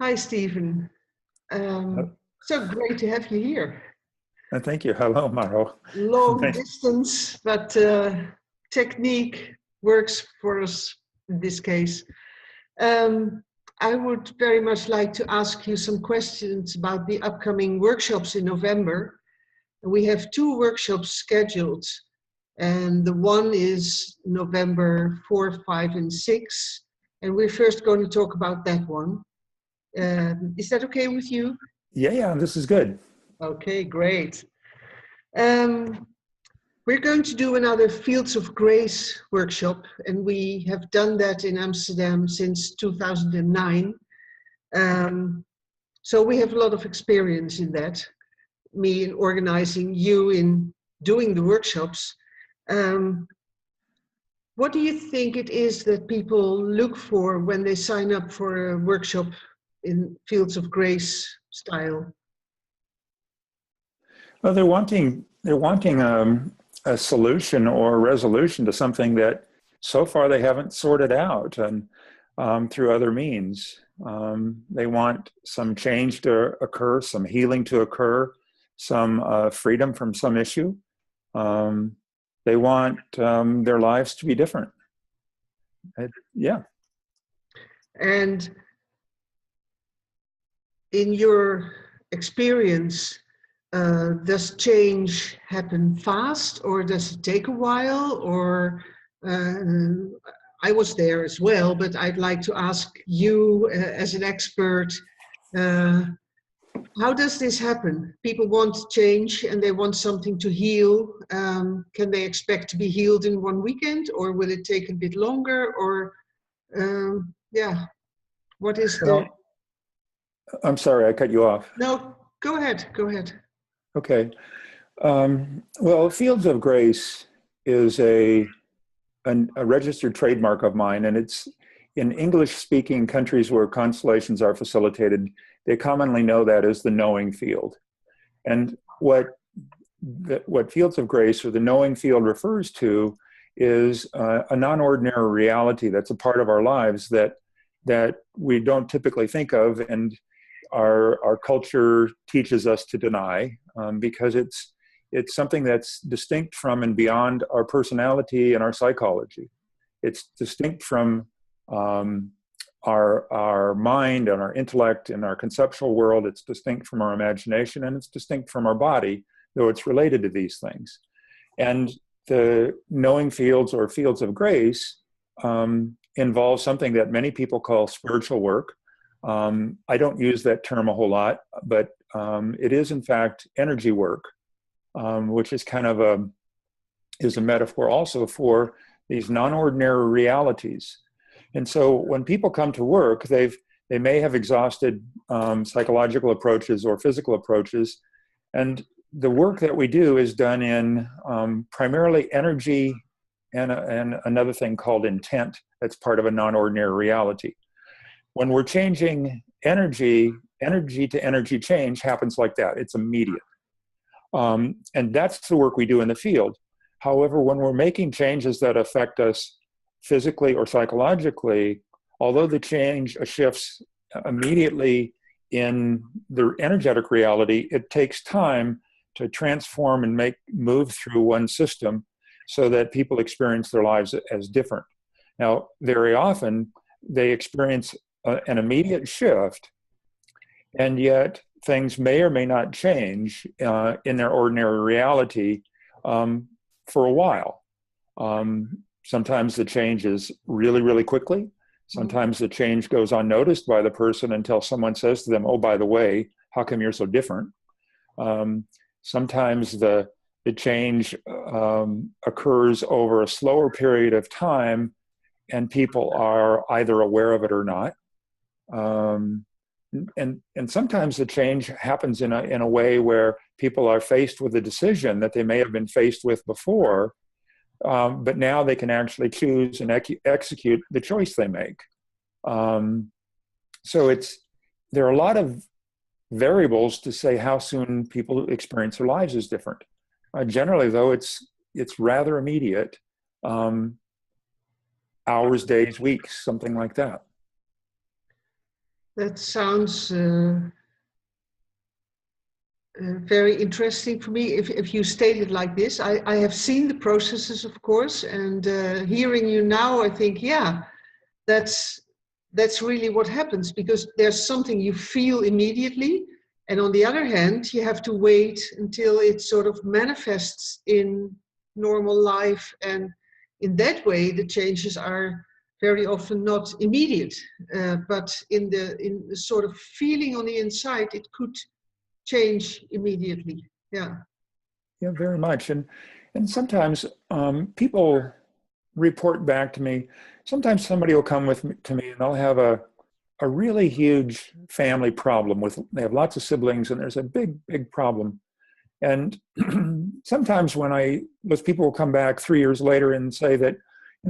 Hi, Stephen. So great to have you here. Thank you. Hello, Margo. Long Nice. distance, but technique works for us in this case. Um, I would very much like to ask you some questions about the upcoming workshops in November. We have two workshops scheduled, and the one is November 4, 5, and 6. And we're first going to talk about that one. Is that okay with you? Yeah, this is good. Okay, great. Um, we're going to do another Fields of Grace workshop, and we have done that in Amsterdam since 2009. So we have a lot of experience in that, me in organizing, you in doing the workshops. Um, what do you think it is that people look for when they sign up for a workshop in Fields of Grace style? Well, they're wanting a solution or a resolution to something that so far they haven't sorted out, and through other means. They want some change to occur, some healing to occur, some freedom from some issue. They want their lives to be different. Yeah. And in your experience, does change happen fast, or does it take a while? Or I was there as well, but I'd like to ask you as an expert, uh, how does this happen? People want change and they want something to heal. Can they expect to be healed in one weekend, or will it take a bit longer? Or yeah, what is the... Well, I'm sorry, I cut you off. No, go ahead, go ahead. Okay. Well, Fields of Grace is a registered trademark of mine, and it's in English-speaking countries where constellations are facilitated. They commonly know that as the knowing field. And what Fields of Grace or the knowing field refers to is a non-ordinary reality that's a part of our lives that we don't typically think of, and our culture teaches us to deny, because it's something that's distinct from and beyond our personality and our psychology. It's distinct from our mind and our intellect and our conceptual world. It's distinct from our imagination, and it's distinct from our body, though it's related to these things. And the knowing fields or fields of grace involve something that many people call spiritual work. I don't use that term a whole lot, but it is in fact energy work, which is kind of a metaphor also for these non-ordinary realities. And so when people come to work, they may have exhausted psychological approaches or physical approaches, and the work that we do is done in primarily energy and another thing called intent. That's part of a non-ordinary reality. When we're changing energy to energy change happens like that. It's immediate. And that's the work we do in the field. However, when we're making changes that affect us physically or psychologically, although the change shifts immediately in the energetic reality, it takes time to transform and move through one system so that people experience their lives as different. Now, very often they experience an immediate shift, and yet things may or may not change in their ordinary reality for a while. Sometimes the change is really, really quickly. Sometimes the change goes unnoticed by the person until someone says to them, "Oh, by the way, how come you're so different?" Sometimes the change occurs over a slower period of time, and people are either aware of it or not. And sometimes the change happens in a way where people are faced with a decision that they may have been faced with before, but now they can actually choose and execute the choice they make. So there are a lot of variables to say how soon people experience their lives is different. Generally, though, it's rather immediate, hours, days, weeks, something like that. That sounds very interesting for me. If you state it like this, I have seen the processes, of course, and hearing you now, I think, yeah, that's really what happens, because there's something you feel immediately, and on the other hand, you have to wait until it sort of manifests in normal life, and in that way, the changes are very often not immediate, but in the sort of feeling on the inside, it could change immediately. Yeah. Yeah, very much. And sometimes people report back to me. Sometimes somebody will come to me and they'll have a really huge family problem they have lots of siblings and there's a big problem. And sometimes those people will come back 3 years later and say that,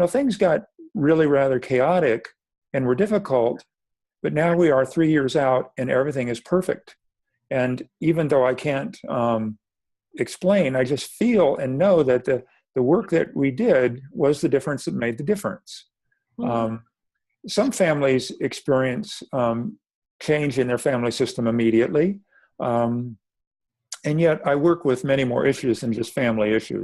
things got really rather chaotic and were difficult, but now we are 3 years out and everything is perfect. And even though I can't explain, I just feel and know that the work that we did was the difference that made the difference. Mm. Some families experience change in their family system immediately. And yet I work with many more issues than just family issues.